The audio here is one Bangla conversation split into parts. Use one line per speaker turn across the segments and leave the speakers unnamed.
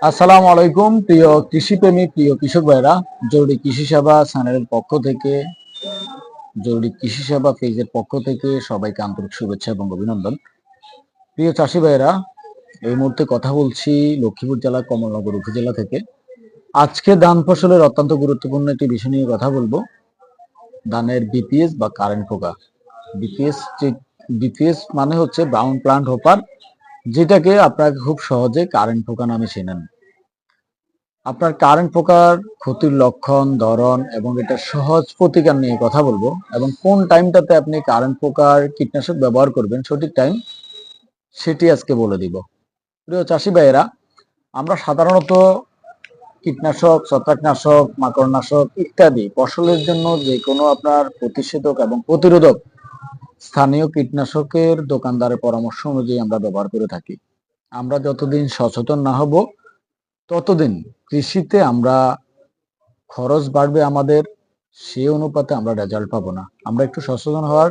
আসসালামু আলাইকুম প্রিয় কৃষিপ্রেমী প্রিয় কৃষক ভাইরা। জরুরি কৃষি সেবা চ্যানেলের পক্ষ থেকে, জরুরি কৃষি সেবা পেজের পক্ষ থেকে সবাইকে আন্তরিক শুভেচ্ছা এবং অভিনন্দন। প্রিয় চাষি ভাইরা, এই মুহূর্তে কথা বলছি লক্ষ্মীপুর জেলার কমলনগর উপজেলা থেকে। আজকে ধান ফসলের অত্যন্ত গুরুত্বপূর্ণ একটি বিষয় নিয়ে কথা বলবো, ধানের বিপিএস বা কারেন্ট পোকা। বিপিএস মানে হচ্ছে ব্রাউন প্লান্ট হপার, যেটাকে আপনাকে খুব সহজে কারেন্ট পোকা নামে চেনেন। আপনার কারেন্ট পোকার ক্ষতির লক্ষণ, ধরন এবং এটা সহজ প্রতিকার নিয়ে কথা বলবো, এবং কোন টাইমটাতে আপনি কারেন্ট পোকার কীটনাশক ব্যবহার করবেন সঠিক টাইম, সেটি আজকে বলে দিব। প্রিয় চাষি ভাইয়েরা, আমরা সাধারণত কীটনাশক, ছত্রাকনাশক, মাকড়নাশক ইত্যাদি ফসলের জন্য যে কোনো আপনার প্রতিষেধক এবং প্রতিরোধক স্থানীয় কীটনাশকের দোকানদারের পরামর্শ অনুযায়ী আমরা ব্যবহার করে থাকি। আমরা যতদিন সচেতন না হব ততদিন কৃষিতে আমরা খরচ বাড়বে আমাদের, সেই অনুপাতে আমরা রেজাল্ট পাবো না। আমরা একটু সচেতন হওয়ার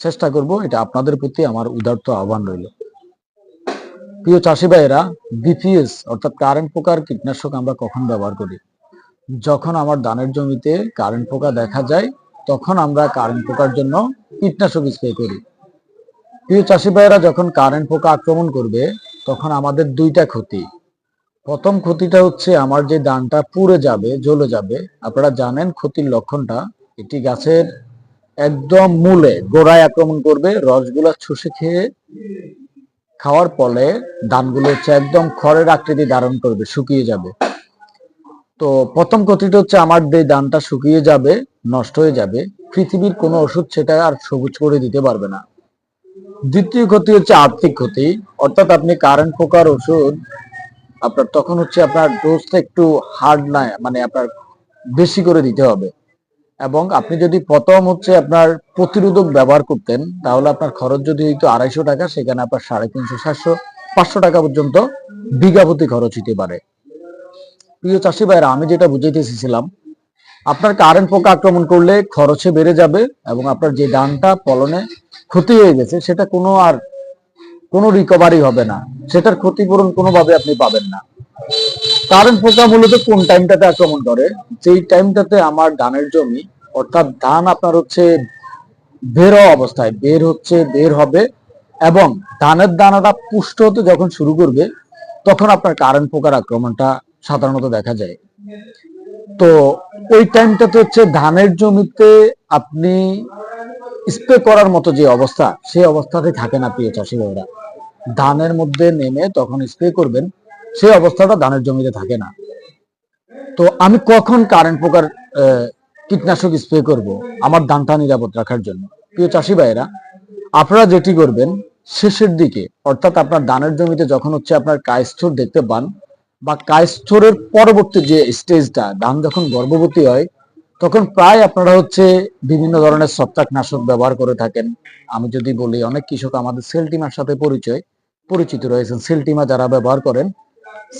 চেষ্টা করব, এটা আপনাদের প্রতি আমার উদারত আহ্বান রইল। প্রিয় চাষি ভাইয়েরা, বিপিএস অর্থাৎ কারেন্ট পোকার কীটনাশক আমরা কখন ব্যবহার করি? যখন আমার ধানের জমিতে কারেন্ট পোকা দেখা যায়, তখন আমরা কারেন্ট পোকার জন্য কীটনাশক স্প্রে করি। প্রিয় চাষি ভাইয়েরা, যখন কারেন্ট পোকা আক্রমণ করবে তখন আমাদের দুইটা ক্ষতি। প্রথম ক্ষতিটা হচ্ছে আমার যে ধানটা পুড়ে যাবে, জ্বলে যাবে। আপনারা জানেন ক্ষতির লক্ষণটা, এটি গাছের একদম মূলে গোড়ায় আক্রমণ করবে, রসগুলা শুষে খাওয়ার ফলে ধানগুলো হচ্ছে একদম খড়ের আকৃতি ধারণ করবে, শুকিয়ে যাবে। তো প্রথম ক্ষতিটা হচ্ছে আমার যে ধানটা শুকিয়ে যাবে, নষ্ট হয়ে যাবে, পৃথিবীর কোনো ওষুধ সেটা আর সবুজ করে দিতে পারবে না। দ্বিতীয় ক্ষতি হচ্ছে আর্থিক ক্ষতি, অর্থাৎ আপনি কারেন্ট পোকার ওষুধ আপনার তখন হচ্ছে আপনার ডোজটা একটু হার্ড না, মানে আপনার বেশি করে দিতে হবে। এবং আপনি যদি প্রথম হচ্ছে আপনার প্রতিরোধক ব্যবহার করতেন, তাহলে আপনার খরচ যদি হইতো 250 টাকা, সেখানে আপনার 350, 700, 500 টাকা পর্যন্ত বিঘা প্রতি খরচ হইতে পারে। প্রিয় চাষি ভাইরা, আমি যেটা বুঝাইতে চেয়েছিলাম, আপনার কারেন্ট পোকা আক্রমণ করলে খরচে বেড়ে যাবে, এবং আপনার যে ধানটা ফলনে ক্ষতি হয়ে গেছে সেটা কোনো রিকভারি হবে না, সেটার ক্ষতিপূরণ কোনোভাবে আপনি পাবেন না। কারেন্ট পোকা মূলত কোন টাইমটাতে আক্রমণ করে? যেই টাইমটাতে আমার ধানের জমি, অর্থাৎ ধান আপনার হচ্ছে বের হওয়া অবস্থায় বের হবে, এবং ধানের দানাটা পুষ্ট হতে যখন শুরু করবে, তখন আপনার কারেন্ট পোকার আক্রমণটা সাধারণত দেখা যায়। তো ওই টাইমটাতে হচ্ছে ধানের জমিতে আপনি স্প্রে করার মতো যে অবস্থা, সেই অবস্থাতে থাকে না প্রিয় চাষি ভাইরা। ধানের মধ্যে নেমে তখন স্প্রে করবেন, সেই অবস্থাটা ধানের জমিতে থাকে না। তো আমি কখন কারেন্ট পোকার কীটনাশক স্প্রে করব আমার ধানটা নিরাপদ রাখার জন্য? প্রিয় চাষি ভাইয়েরা, আপনারা যেটি করবেন, শেষের দিকে অর্থাৎ আপনার ধানের জমিতে যখন হচ্ছে আপনার কায়স্থর দেখতে পান, বা কায়স্থরের পরবর্তী যে স্টেজটা, ধান যখন গর্ভবতী হয়, তখন প্রায় আপনারা হচ্ছে বিভিন্ন ধরনের ছত্রাকনাশক ব্যবহার করে থাকেন। আমি যদি বলি, অনেক কৃষক আমাদের সেলটিমার সাথে পরিচিত রয়েছেন। সেলটিমা যারা ব্যবহার করেন,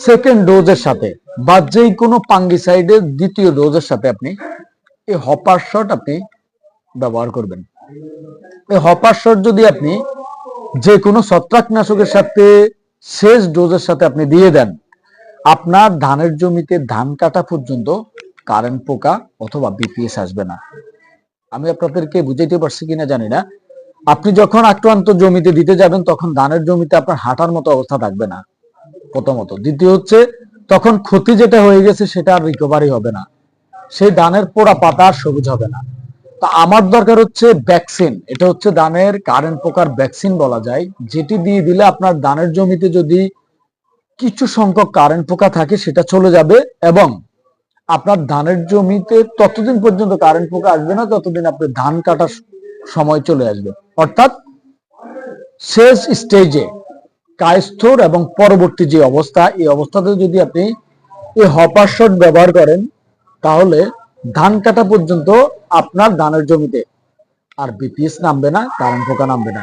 সেকেন্ড ডোজের সাথে বা যে কোনো ফাঙ্গিসাইডের দ্বিতীয় ডোজের সাথে আপনি এই হপার শট আপনি ব্যবহার করবেন। এই হপার শট যদি আপনি যে কোনো ছত্রাকনাশকের সাথে শেষ ডোজের সাথে আপনি দিয়ে দেন, আপনার ধানের জমিতে ধান কাটা পর্যন্ত কারেন্ট পোকা অথবা বিপিএস আসবে না। আমি আপনাদেরকে বুঝাইতে পারছি কিনা জানি না। আপনি যখন আক্রান্ত জমিতে দিতে যাবেন, তখন ধানের জমিতে আপনার হাঁটার মতো অবস্থা থাকবে না, প্রথমত। দ্বিতীয় হচ্ছে, তখন ক্ষতি যেটা হয়ে গেছে সেটা আর রিকভারি হবে না, সেই ধানের পোড়া পাতা আর সবুজ হবে না। তা আমার দরকার হচ্ছে ভ্যাকসিন। এটা হচ্ছে ধানের কারেন্ট পোকার ভ্যাকসিন বলা যায়, যেটি দিয়ে দিলে আপনার ধানের জমিতে যদি কিছু সংখ্যক কারেন্ট পোকা থাকে সেটা চলে যাবে, এবং আপনার ধানের জমিতে ততদিন পর্যন্ত কারেন্ট পোকা আসবে না যতদিন আপনার ধান কাটার সময় চলে আসবে। অর্থাৎ শেষ স্টেজে কায়স্থর এবং পরবর্তী যে অবস্থা, এই অবস্থাতে যদি আপনি এই হপার শট ব্যবহার করেন, তাহলে ধান কাটা পর্যন্ত আপনার ধানের জমিতে আর বিপিএস নামবে না, কারেন্ট পোকা নামবে না।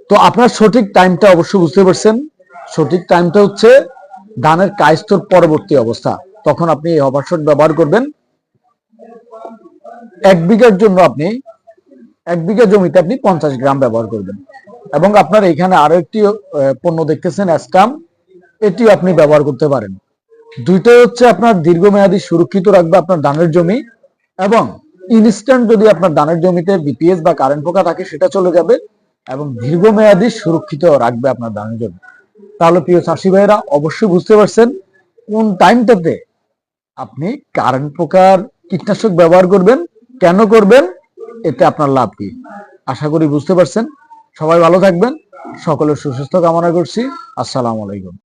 তো আপনার সঠিক টাইমটা অবশ্যই বুঝতে পারছেন। সঠিক টাইমটা হচ্ছে ধানের কায়স্থর পরবর্তী অবস্থা, তখন আপনি এই হপার শট ব্যবহার করবেন। 1 বিঘা জমিতে আপনি 50 গ্রাম ব্যবহার করবেন। এবং আপনার এখানে আরো একটি পণ্য দেখতেছেন, অ্যাস্টাম। এটিও আপনি ব্যবহার করতে পারেন। দুইটাই হচ্ছে আপনার দীর্ঘমেয়াদী সুরক্ষিত রাখবে আপনার ধানের জমি, এবং ইনস্ট্যান্ট যদি আপনার ধানের জমিতে বিপিএস বা কারেন্ট পোকা থাকে সেটা চলে যাবে, এবং দীর্ঘমেয়াদী সুরক্ষিত রাখবে আপনার ধানের জমি। তাহলে প্রিয় চাষি ভাইয়েরা অবশ্যই বুঝতে পারছেন কোন টাইমটাতে আপনি কারেন্ট পোকার কীটনাশক ব্যবহার করবেন, কেন করবেন, এতে আপনার লাভ কি। আশা করি বুঝতে পারছেন। সবাই ভালো থাকবেন, সকলের সুস্বাস্থ্য কামনা করছি। আসসালামু আলাইকুম।